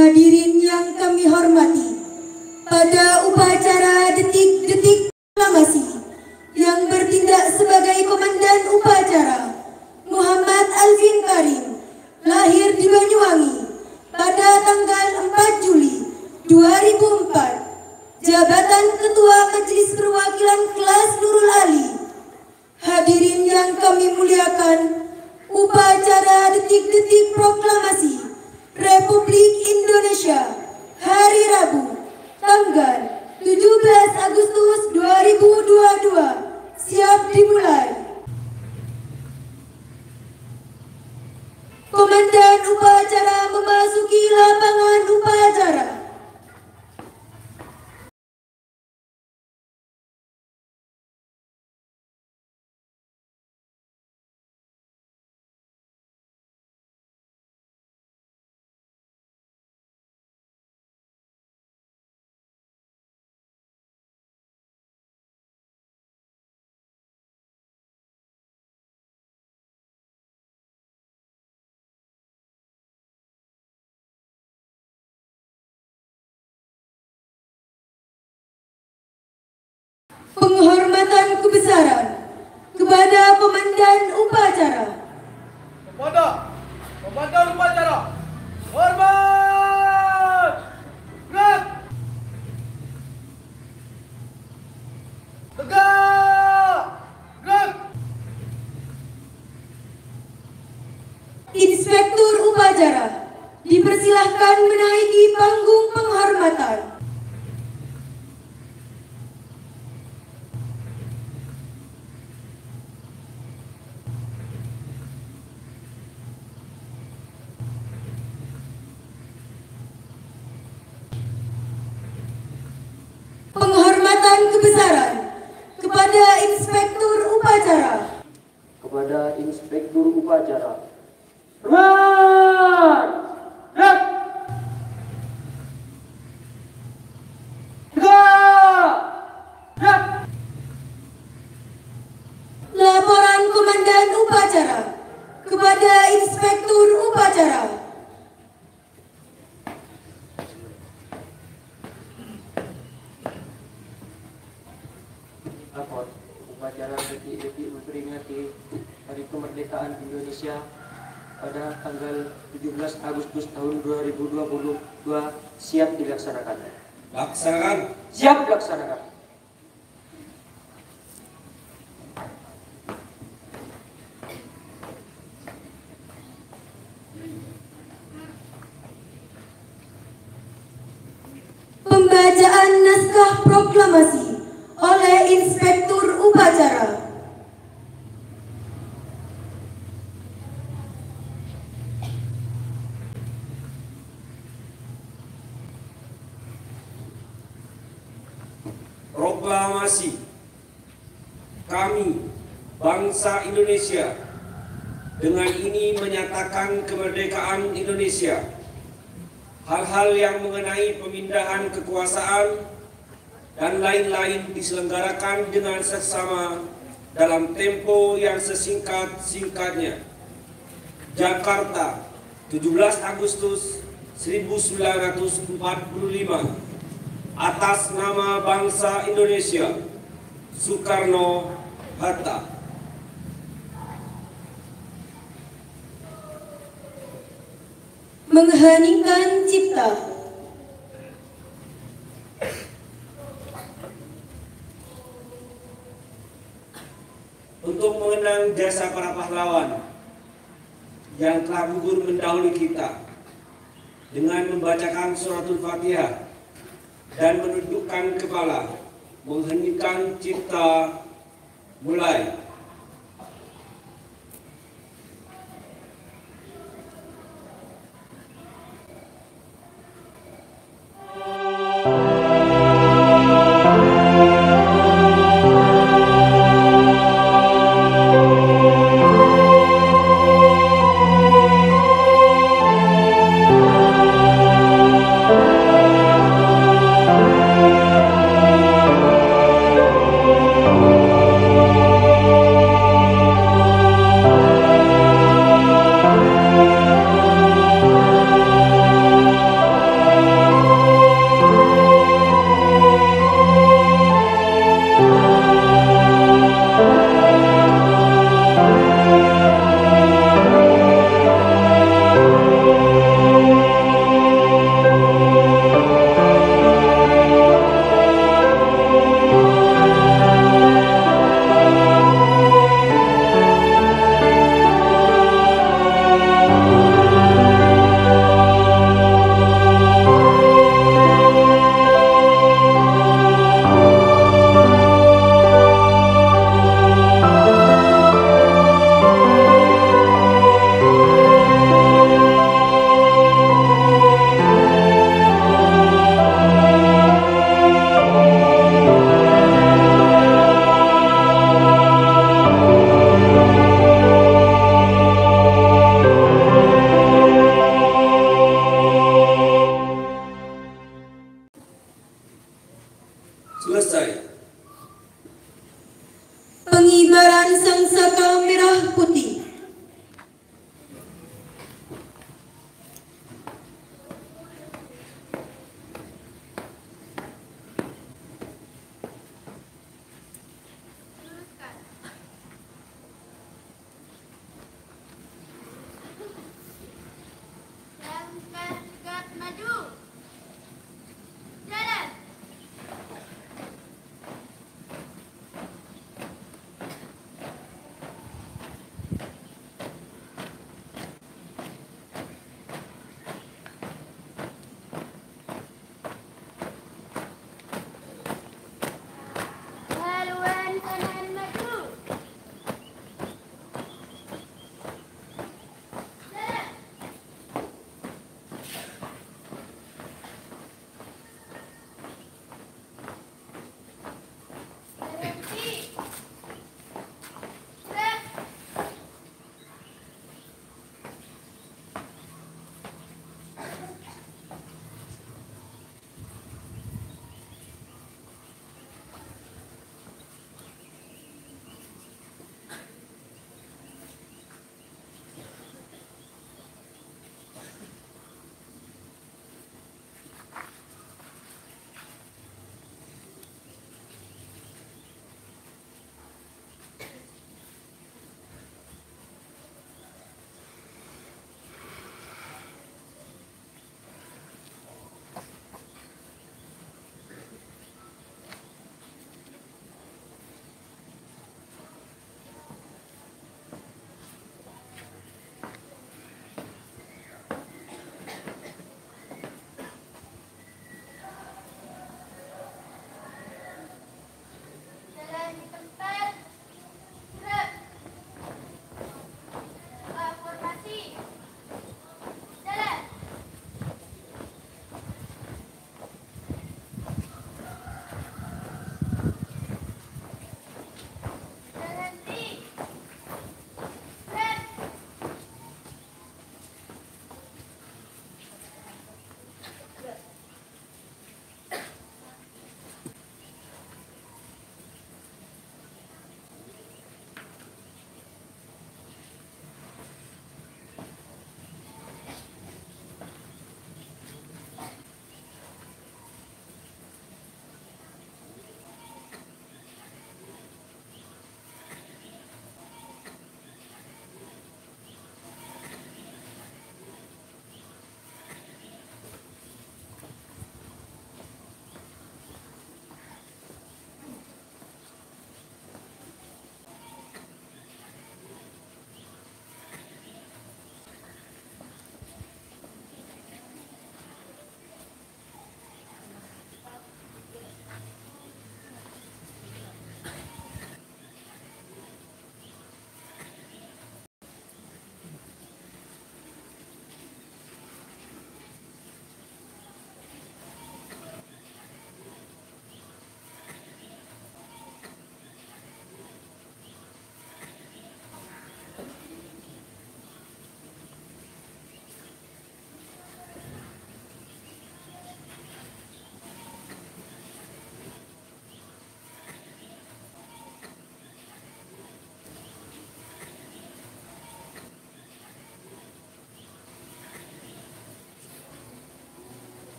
Hadirin yang kami hormati, pada upacara detik-detik proklamasi yang bertindak sebagai komandan upacara, Muhammad Alvin Karim, lahir di Banyuwangi pada tanggal 4 Juli 2004, jabatan Ketua Majelis Perwakilan Kelas Nurul Ali. Hadirin yang kami muliakan, upacara detik-detik proklamasi Republik Indonesia hari Rabu tanggal 17 Agustus 2022 siap dimulai. Komandan upacara memasuki lapangan upacara. Penghormatan kebesaran kepada Komandan Upacara. Kepada Komandan Upacara, hormat! Gerak! Tegak! Gerak! Inspektur Upacara dipersilahkan menaiki panggung penghormatan. Penghormatan kebesaran kepada Inspektur Upacara. Kepada Inspektur Upacara. Hormat! Gerak! Tegak! Gerak! Laporan Komandan Upacara kepada Inspektur Upacara. Lapor upacara detik-detik memperingati Hari Kemerdekaan Indonesia pada tanggal 17 Agustus tahun 2022 siap dilaksanakan. Laksanakan. Siap dilaksanakan. Pembacaan naskah proklamasi oleh Inspektur Upacara. Proklamasi. Kami, bangsa Indonesia, dengan ini menyatakan kemerdekaan Indonesia. Hal-hal yang mengenai pemindahan kekuasaan dan lain-lain diselenggarakan dengan seksama dalam tempo yang sesingkat-singkatnya. Jakarta, 17 Agustus 1945. Atas nama bangsa Indonesia, Soekarno-Hatta. Mengheningkan cipta. Untuk mengenang jasa para pahlawan yang telah gugur mendahului kita, dengan membacakan suratul Fatihah dan menundukkan kepala, mengheningkan cipta, mulai.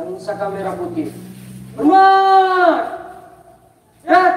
yang saka merah putih. Bermarch! Red!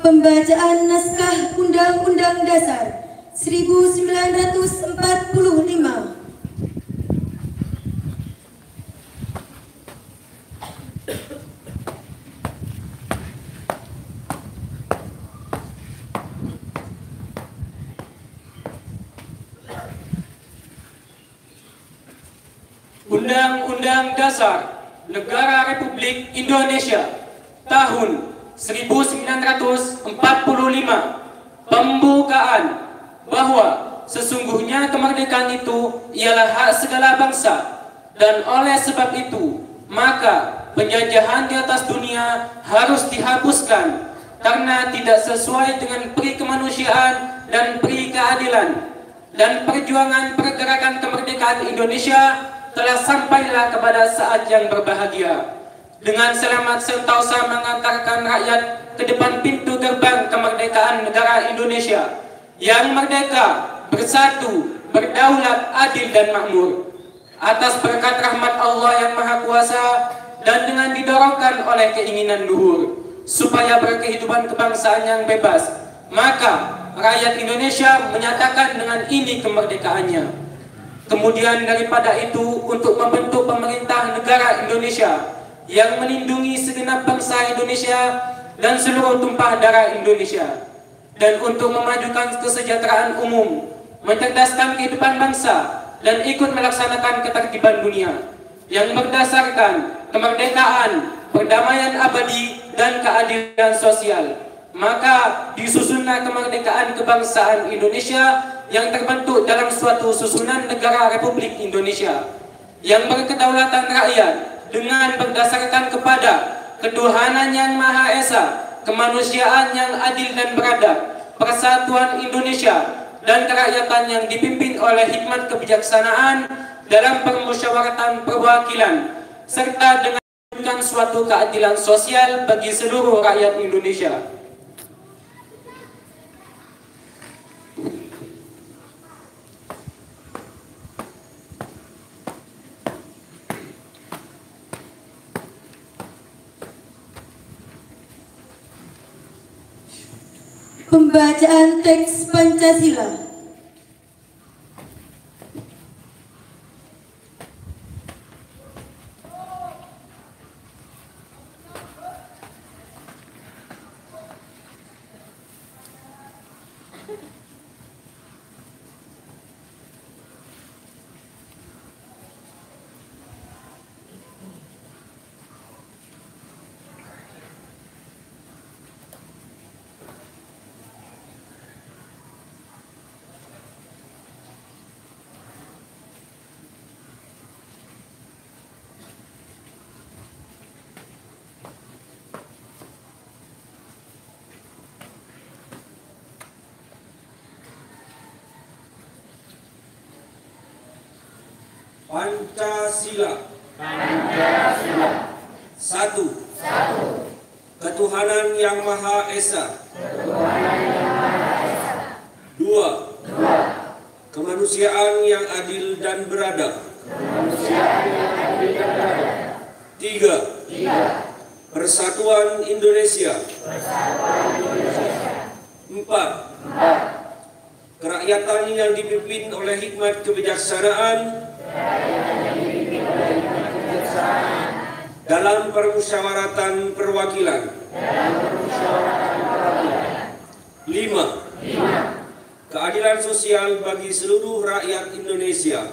Pembacaan Naskah Undang-Undang Dasar 1945. Undang-Undang Dasar Negara Republik Indonesia tahun 1945 pembukaan bahwa sesungguhnya kemerdekaan itu ialah hak segala bangsa, dan oleh sebab itu maka penjajahan di atas dunia harus dihapuskan karena tidak sesuai dengan peri kemanusiaan dan peri keadilan. dan perjuangan pergerakan kemerdekaan Indonesia telah sampailah kepada saat yang berbahagia. Dengan selamat sentosa mengantarkan rakyat ke depan pintu gerbang kemerdekaan negara Indonesia yang merdeka, bersatu, berdaulat, adil dan makmur. Atas berkat rahmat Allah yang Maha Kuasa dan dengan didorongkan oleh keinginan luhur supaya berkehidupan kebangsaan yang bebas, maka rakyat Indonesia menyatakan dengan ini kemerdekaannya. Kemudian daripada itu, untuk membentuk pemerintah negara Indonesia yang melindungi segenap bangsa Indonesia dan seluruh tumpah darah Indonesia, dan untuk memajukan kesejahteraan umum, mencerdaskan kehidupan bangsa, dan ikut melaksanakan ketertiban dunia yang berdasarkan kemerdekaan, perdamaian abadi, dan keadilan sosial. Maka disusunlah kemerdekaan kebangsaan Indonesia yang terbentuk dalam suatu susunan negara Republik Indonesia yang berkedaulatan rakyat dengan berdasarkan kepada ketuhanan yang Maha Esa, kemanusiaan yang adil dan beradab, persatuan Indonesia, dan kerakyatan yang dipimpin oleh hikmat kebijaksanaan dalam permusyawaratan perwakilan, serta dengan suatu keadilan sosial bagi seluruh rakyat Indonesia. Pembacaan teks Pancasila. Pancasila. Satu. Ketuhanan yang Maha Esa. Dua. Kemanusiaan yang adil dan beradab. Tiga. Persatuan Indonesia. Empat. Kerakyatan yang dipimpin oleh hikmat kebijaksanaan dalam permusyawaratan perwakilan. 5. Keadilan sosial bagi seluruh rakyat Indonesia.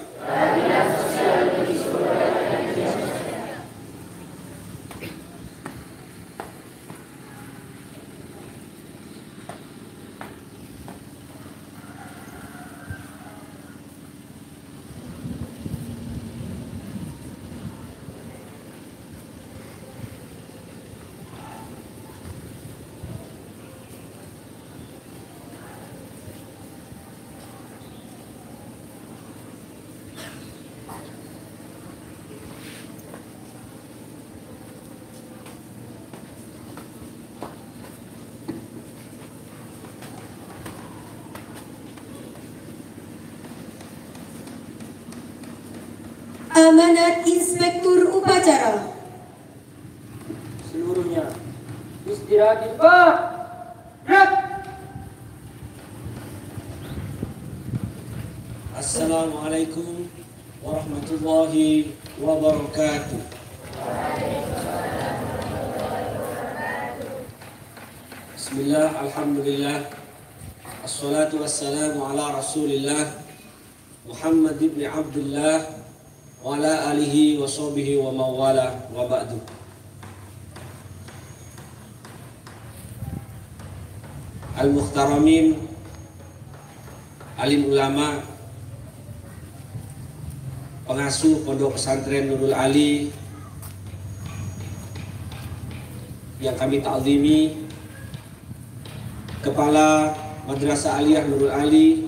Amanat Inspektur Upacara. Seluruhnya istirahat di tempat. Gerak. Assalamualaikum warahmatullahi wabarakatuh. Bismillah, alhamdulillah, assalatu wassalamu ala rasulillah Muhammad ibn Abdullah wa ala alihi wa sahbihi wa mawala wa ba'du. Al-Mukhtaramin, alim ulama, pengasuh Pondok Pesantren Nurul Ali yang kami ta'zimi, Kepala Madrasah Aliyah Nurul Ali,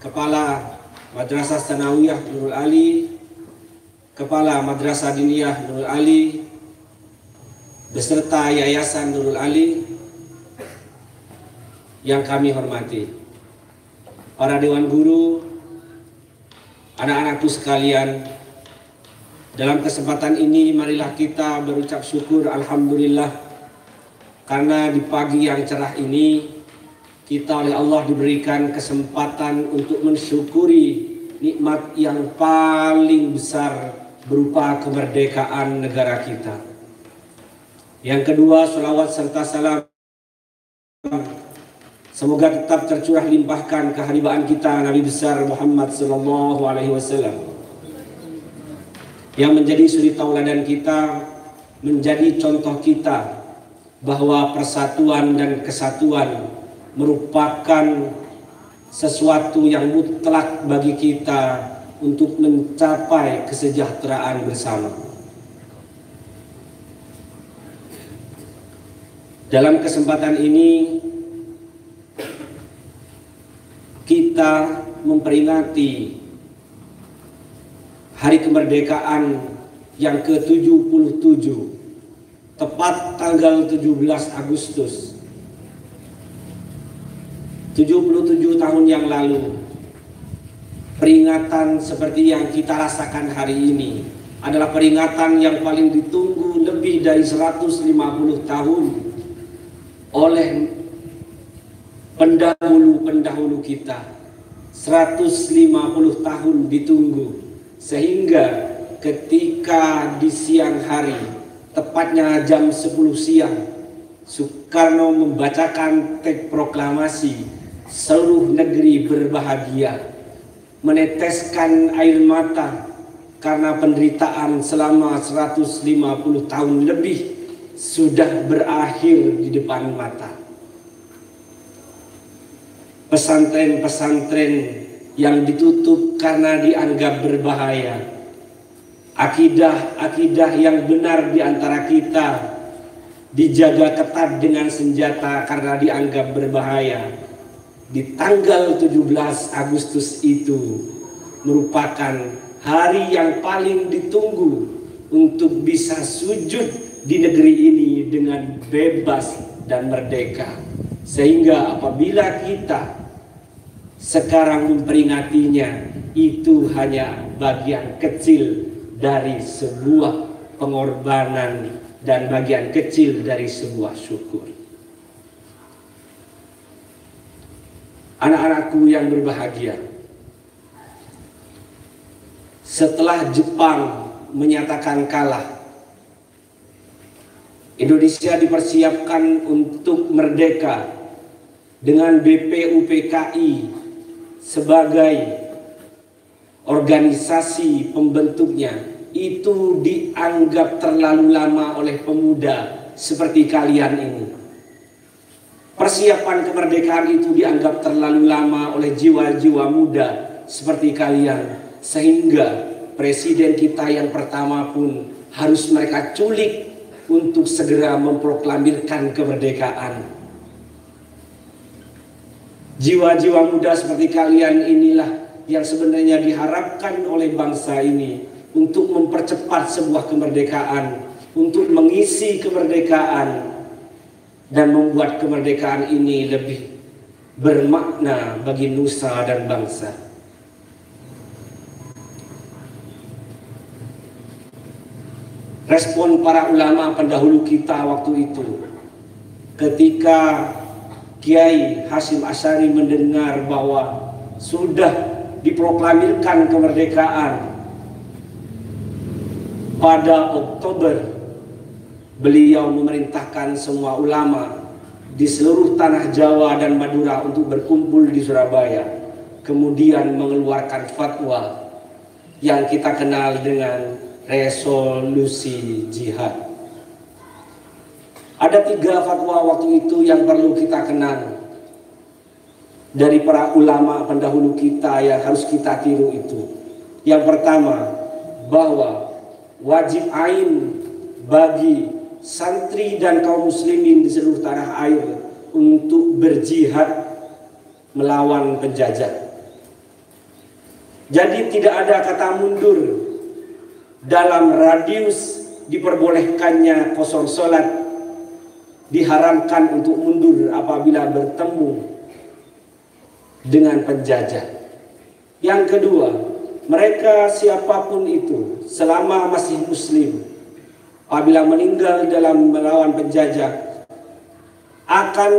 Kepala Madrasah Tsanawiyah Nurul Ali, Kepala Madrasah Diniyah Nurul Ali, beserta Yayasan Nurul Ali yang kami hormati, para Dewan Guru, anak-anakku sekalian, dalam kesempatan ini marilah kita berucap syukur Alhamdulillah karena di pagi yang cerah ini kita oleh Allah diberikan kesempatan untuk mensyukuri nikmat yang paling besar berupa kemerdekaan negara kita. Yang kedua, sholawat serta salam semoga tetap tercurah limpahkan keharibaan kita Nabi besar Muhammad SAW yang menjadi suri tauladan kita, menjadi contoh kita bahwa persatuan dan kesatuan merupakan sesuatu yang mutlak bagi kita untuk mencapai kesejahteraan bersama. Dalam kesempatan ini kita memperingati Hari Kemerdekaan yang ke-77, tepat tanggal 17 Agustus 77 tahun yang lalu. Peringatan seperti yang kita rasakan hari ini adalah peringatan yang paling ditunggu lebih dari 150 tahun oleh pendahulu-pendahulu kita. 150 tahun ditunggu. Sehingga ketika di siang hari, tepatnya jam 10 siang, Soekarno membacakan teks proklamasi, seluruh negeri berbahagia, meneteskan air mata karena penderitaan selama 150 tahun lebih sudah berakhir di depan mata. Pesantren-pesantren yang ditutup karena dianggap berbahaya, akidah-akidah yang benar di antara kita dijaga ketat dengan senjata karena dianggap berbahaya. Di tanggal 17 Agustus itu merupakan hari yang paling ditunggu untuk bisa sujud di negeri ini dengan bebas dan merdeka. Sehingga apabila kita sekarang memperingatinya, itu hanya bagian kecil dari sebuah pengorbanan dan bagian kecil dari sebuah syukur. Anak-anakku yang berbahagia, setelah Jepang menyatakan kalah, Indonesia dipersiapkan untuk merdeka dengan BPUPKI sebagai organisasi pembentuknya. Itu dianggap terlalu lama oleh pemuda seperti kalian ini. Persiapan kemerdekaan itu dianggap terlalu lama oleh jiwa-jiwa muda seperti kalian, sehingga presiden kita yang pertama pun harus mereka culik untuk segera memproklamirkan kemerdekaan. Jiwa-jiwa muda seperti kalian inilah yang sebenarnya diharapkan oleh bangsa ini untuk mempercepat sebuah kemerdekaan, untuk mengisi kemerdekaan dan membuat kemerdekaan ini lebih bermakna bagi nusa dan bangsa. Respon para ulama pendahulu kita waktu itu ketika Kiai Hasyim Asy'ari mendengar bahwa sudah diproklamirkan kemerdekaan pada Oktober, beliau memerintahkan semua ulama di seluruh tanah Jawa dan Madura untuk berkumpul di Surabaya, kemudian mengeluarkan fatwa yang kita kenal dengan resolusi jihad. Ada 3 fatwa waktu itu yang perlu kita kenal dari para ulama pendahulu kita yang harus kita tiru itu. Yang pertama, bahwa wajib ain bagi santri dan kaum muslimin di seluruh tanah air untuk berjihad melawan penjajah. Jadi tidak ada kata mundur dalam radius diperbolehkannya kosong sholat. Diharamkan untuk mundur apabila bertemu dengan penjajah. Yang kedua, mereka siapapun itu selama masih muslim, apabila meninggal dalam melawan penjajah, akan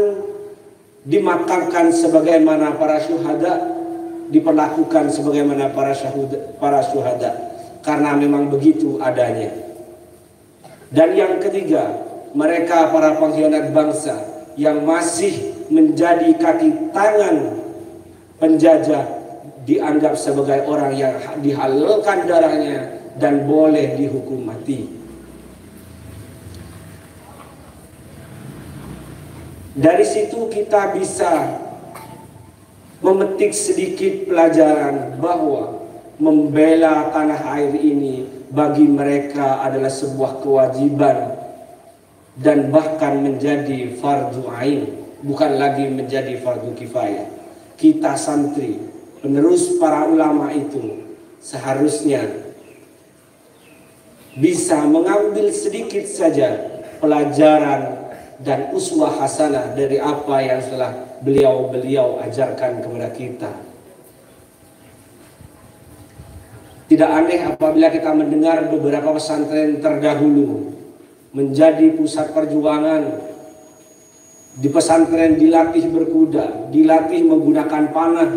dimakamkan sebagaimana para syuhada, diperlakukan sebagaimana para syuhada, karena memang begitu adanya. Dan yang ketiga, mereka para pengkhianat bangsa yang masih menjadi kaki tangan penjajah dianggap sebagai orang yang dihalalkan darahnya dan boleh dihukum mati. Dari situ kita bisa memetik sedikit pelajaran bahwa membela tanah air ini bagi mereka adalah sebuah kewajiban dan bahkan menjadi fardu ain, bukan lagi menjadi fardu kifayah. Kita santri, penerus para ulama itu seharusnya bisa mengambil sedikit saja pelajaran dan uswah hasanah dari apa yang telah beliau-beliau ajarkan kepada kita. Tidak aneh apabila kita mendengar beberapa pesantren terdahulu menjadi pusat perjuangan. Di pesantren dilatih berkuda, dilatih menggunakan panah,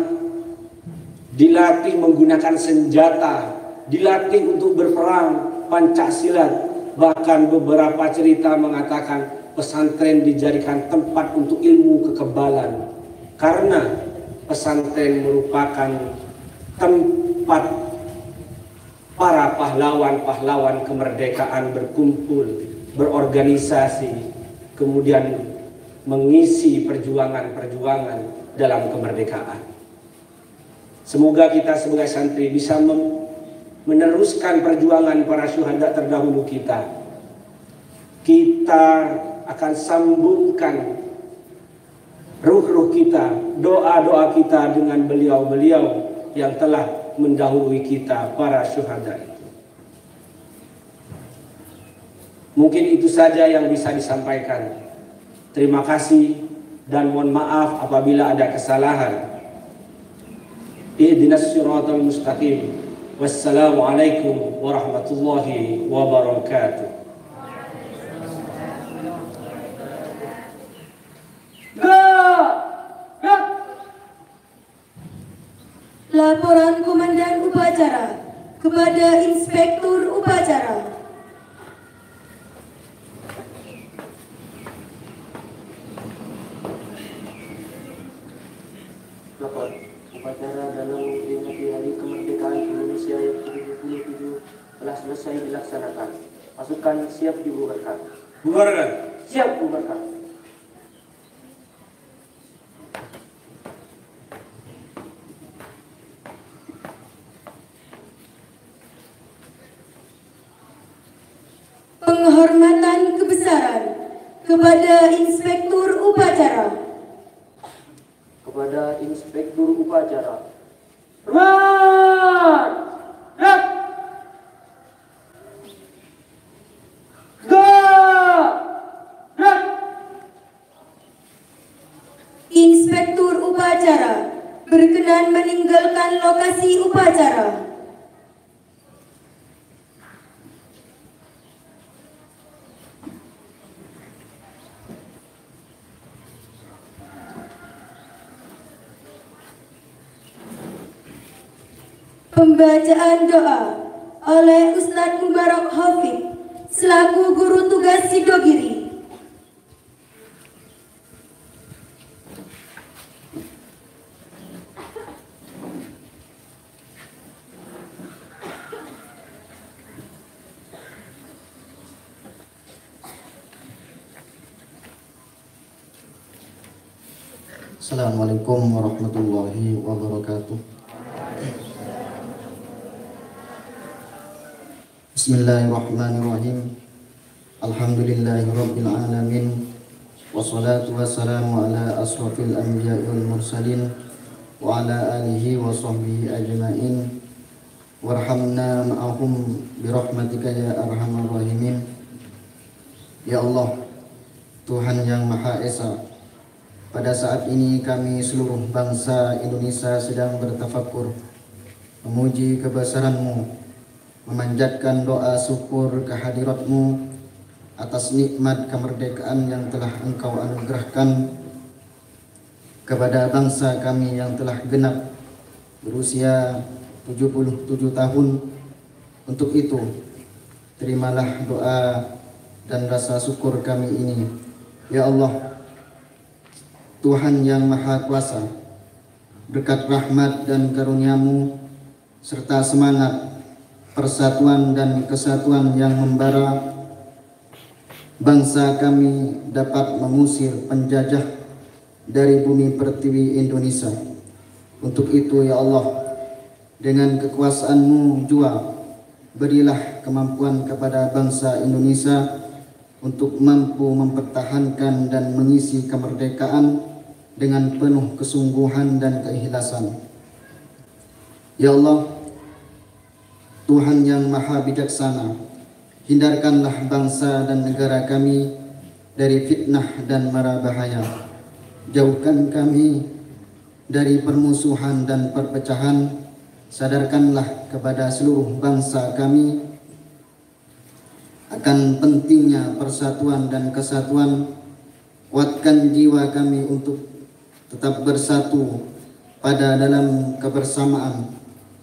dilatih menggunakan senjata, dilatih untuk berperang Pancasilat. Bahkan beberapa cerita mengatakan pesantren dijadikan tempat untuk ilmu kekebalan, karena pesantren merupakan tempat para pahlawan-pahlawan kemerdekaan berkumpul, berorganisasi, kemudian mengisi perjuangan-perjuangan dalam kemerdekaan. Semoga kita sebagai santri bisa meneruskan perjuangan para syuhada terdahulu kita. Kita akan sambungkan ruh-ruh kita, doa-doa kita dengan beliau-beliau yang telah mendahului kita, para syuhada itu. Mungkin itu saja yang bisa disampaikan. Terima kasih dan mohon maaf apabila ada kesalahan. Ihdinas siratal mustaqim. Wassalamualaikum warahmatullahi wabarakatuh. Laporan Komandan Upacara kepada Inspektur Upacara. Lapor upacara dalam memperingati Hari Kemerdekaan Indonesia yang ke-77 telah selesai dilaksanakan. Pasukan siap dibubarkan. Bubarkan. Siap bubarkan. Penghormatan kebesaran kepada Inspektur Upacara. Kepada Inspektur Upacara. Hormat! Yak! Yak! Inspektur Upacara berkenan meninggalkan lokasi upacara. Pembacaan doa oleh Ustadz Mubarak Hafid selaku Guru Tugas Sidogiri. Assalamualaikum warahmatullahi wabarakatuh. Bismillahirrahmanirrahim. Alhamdulillahirabbil alamin. Wassalatu wassalamu ala asrofil anbiya'i wal mursalin wa ala alihi wa sahbihi ajma'in. warhamna ma'ahum birahmatika ya arhamar rahimin. Ya Allah, Tuhan yang Maha Esa, pada saat ini kami seluruh bangsa Indonesia sedang bertafakkur, memuji kebesaran-Mu, memanjatkan doa syukur kehadirat-Mu atas nikmat kemerdekaan yang telah Engkau anugerahkan kepada bangsa kami yang telah genap berusia 77 tahun. Untuk itu, terimalah doa dan rasa syukur kami ini. Ya Allah, Tuhan yang Maha Kuasa, berkat rahmat dan karunia-Mu serta semangat persatuan dan kesatuan yang membara, bangsa kami dapat mengusir penjajah dari bumi pertiwi Indonesia. Untuk itu ya Allah, dengan kekuasaan-Mu jua, berilah kemampuan kepada bangsa Indonesia untuk mampu mempertahankan dan mengisi kemerdekaan dengan penuh kesungguhan dan keikhlasan. Ya Allah, Tuhan yang Maha Bijaksana, hindarkanlah bangsa dan negara kami dari fitnah dan mara bahaya. Jauhkan kami dari permusuhan dan perpecahan. Sadarkanlah kepada seluruh bangsa kami akan pentingnya persatuan dan kesatuan. Kuatkan jiwa kami untuk tetap bersatu pada dalam kebersamaan,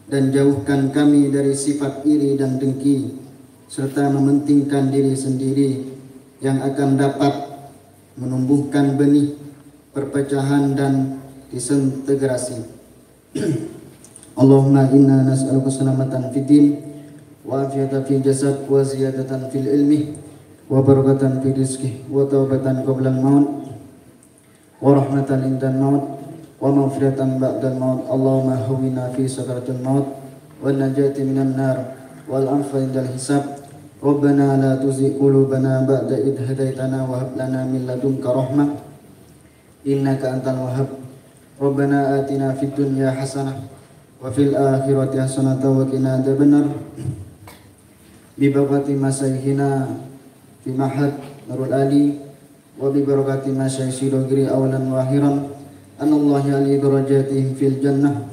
dan jauhkan kami dari sifat iri dan dengki, serta mementingkan diri sendiri yang akan dapat menumbuhkan benih perpecahan dan disintegrasi. Allahumma inna nas'aluka salamatan fid din wa afiyatan fil jasad wa ziyadatan fil ilmi wa barakatan fil rizqi wa taubatan qabla al-maut wa rahmatan inda al-maut wa maghfiratan ba'da al-maut. Allahumma hawwina fi sakaratil maut wa najati minan nar wal afwa inda al-hisab. Rabbana la tuzigh qulubana ba'da idh hadaitana wa hab lana min ladunka rahmah innaka antal wahhab. Rabbana atina fid dunya hasanah wa fil akhirati hasanatan wa qina adzabannar. Bi barakati masyaykhina fi mahad Nurul Ali wa bi barakati masyayikh Dogiri awalan wa akhiran, anallahu ya'li darajatihim fil jannah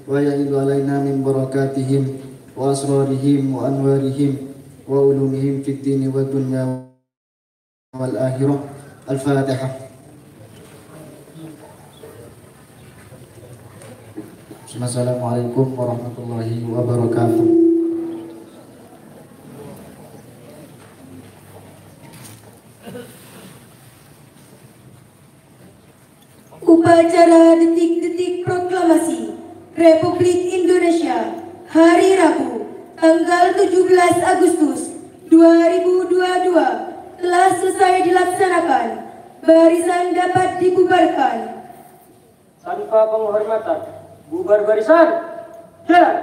wa ya'idu alaina min barakatihim wa asrarihim wa anwarihim wa ulumihim fid dini wa dunya wal akhirah. Al-Fatihah. Assalamualaikum warahmatullahi wabarakatuh. Upacara detik-detik proklamasi Republik Indonesia hari Rabu tanggal 17 Agustus 2022 telah selesai dilaksanakan. Barisan dapat dibubarkan. Tanpa penghormatan, bubar barisan. Jalan.